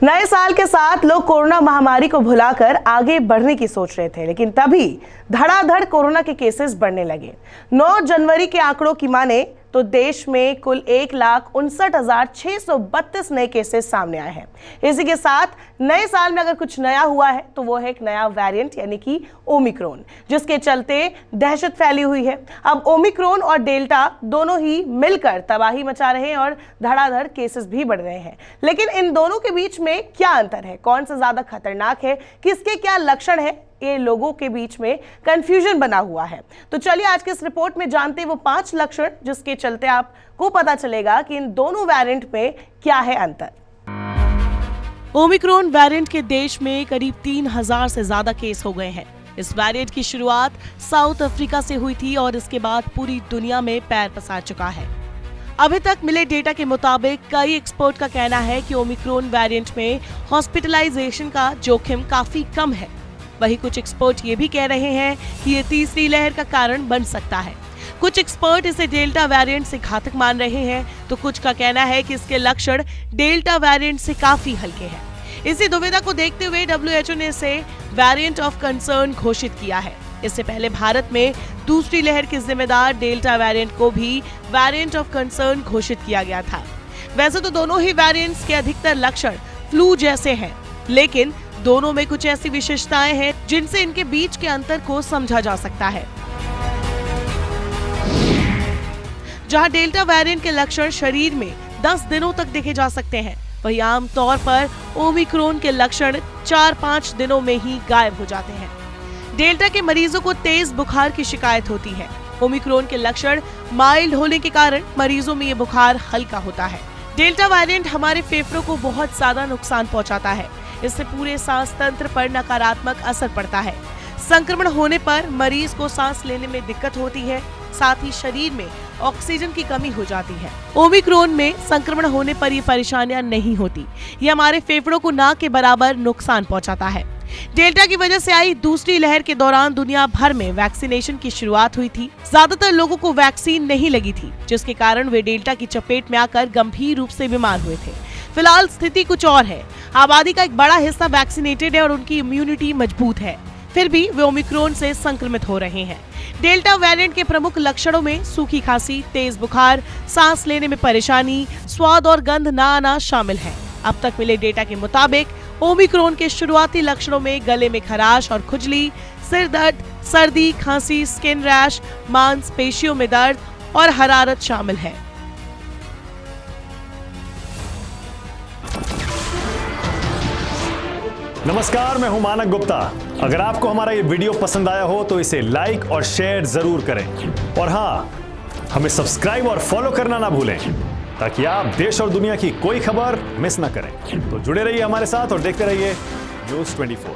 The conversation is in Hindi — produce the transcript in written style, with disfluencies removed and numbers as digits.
नए साल के साथ लोग कोरोना महामारी को भुलाकर आगे बढ़ने की सोच रहे थे, लेकिन तभी धड़ाधड़ कोरोना के केसेस बढ़ने लगे। 9 जनवरी के आंकड़ों की माने तो देश में कुल 1,59,632 नए केसेस सामने आए हैं। इसी के साथ नए साल में अगर कुछ नया हुआ है तो वो है एक नया वेरिएंट यानी कि ओमिक्रॉन, जिसके चलते दहशत फैली हुई है। अब ओमिक्रॉन और डेल्टा दोनों ही मिलकर तबाही मचा रहे हैं और धड़ाधड़ केसेस भी बढ़ रहे हैं। लेकिन इन दोनों के बीच में क्या अंतर है, कौन सा ज्यादा खतरनाक है, किसके क्या लक्षण है, ये लोगों के बीच में कंफ्यूजन बना हुआ है। तो चलिए आज के इस रिपोर्ट में जानते हैं वो 5 लक्षण जिसके चलते आपको पता चलेगा कि इन दोनों वेरिएंट में क्या है अंतर। ओमिक्रॉन वेरिएंट के देश में करीब 3,000 से ज्यादा केस हो गए हैं। इस वेरिएंट की शुरुआत साउथ अफ्रीका से हुई थी और इसके बाद पूरी दुनिया में पैर पसार चुका है। अभी तक मिले डेटा के मुताबिक कई एक्सपर्ट का कहना है कि ओमिक्रॉन वेरिएंट में हॉस्पिटलाइजेशन का जोखिम काफी कम है। वहीं कुछ एक्सपर्ट ये भी कह रहे हैं कि ये तीसरी लहर का कारण बन सकता है। कुछ एक्सपर्ट इसे डेल्टा वेरिएंट से घातक मान रहे हैं, तो कुछ का कहना है कि इसके लक्षण डेल्टा वेरिएंट से काफी हल्के हैं। इसी दुविधा को देखते हुए WHO ने इसे वेरिएंट ऑफ कंसर्न घोषित किया है। इससे पहले भारत में दूसरी लहर के जिम्मेदार डेल्टा वेरिएंट को भी वेरिएंट ऑफ कंसर्न घोषित किया गया था। वैसे तो दोनों ही वेरिएंट्स के अधिकतर लक्षण फ्लू जैसे हैं, लेकिन दोनों में कुछ ऐसी विशेषताएं हैं जिनसे इनके बीच के अंतर को समझा जा सकता है। जहां डेल्टा वेरिएंट के लक्षण शरीर में 10 दिनों तक देखे जा सकते हैं, वहीं आमतौर पर ओमिक्रॉन के लक्षण 4-5 दिनों में ही गायब हो जाते हैं। डेल्टा के मरीजों को तेज बुखार की शिकायत होती है। ओमिक्रॉन के लक्षण माइल्ड होने के कारण मरीजों में ये बुखार हल्का होता है। डेल्टा वेरिएंट हमारे फेफड़ों को बहुत ज्यादा नुकसान पहुंचाता है। इससे पूरे सांस तंत्र पर नकारात्मक असर पड़ता है। संक्रमण होने पर मरीज को सांस लेने में दिक्कत होती है, साथ ही शरीर में ऑक्सीजन की कमी हो जाती है। ओमिक्रॉन में संक्रमण होने पर ये परेशानियां नहीं होती। ये हमारे फेफड़ों को ना के बराबर नुकसान पहुंचाता है। डेल्टा की वजह से आई दूसरी लहर के दौरान दुनिया भर में वैक्सीनेशन की शुरुआत हुई थी। ज्यादातर लोगों को वैक्सीन नहीं लगी थी, जिसके कारण वे डेल्टा की चपेट में आकर गंभीर रूप से बीमार हुए थे। फिलहाल स्थिति कुछ और है। आबादी का एक बड़ा हिस्सा वैक्सीनेटेड है और उनकी इम्यूनिटी मजबूत है, फिर भी वे ओमिक्रॉन से संक्रमित हो रहे हैं। डेल्टा वेरिएंट के प्रमुख लक्षणों में सूखी खांसी, तेज बुखार, सांस लेने में परेशानी, स्वाद और गंध न आना शामिल है। अब तक मिले डेटा के मुताबिक ओमिक्रॉन के शुरुआती लक्षणों में गले में खराश और खुजली, सिर दर्द, सर्दी, खांसी, स्किन रैश, मांसपेशियों में दर्द और हरारत शामिल है। नमस्कार, मैं हूं मानक गुप्ता। अगर आपको हमारा ये वीडियो पसंद आया हो तो इसे लाइक और शेयर जरूर करें, और हाँ, हमें सब्सक्राइब और फॉलो करना ना भूलें ताकि आप देश और दुनिया की कोई खबर मिस ना करें। तो जुड़े रहिए हमारे साथ और देखते रहिए News 24।